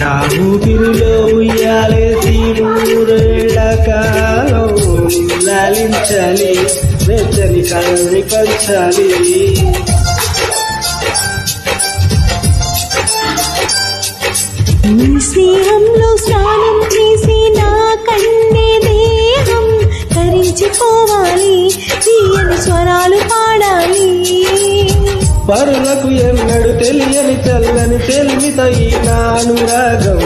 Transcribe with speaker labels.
Speaker 1: నా ఊపిరిలో ఉయ్యాలేసి నూరేళ్ల కాలం లాలించాలి, వెచ్చని కళ్ళని పంచాలి.
Speaker 2: నీ స్నేహంలో స్నానం చేసి నా కన్నే దేహం తరించిపోవాలి, తీయని స్వరాలు పాడాలి.
Speaker 1: పరులకు ఎన్నడు తెలియని చల్లని తెలిమితో ఈ నానురాగం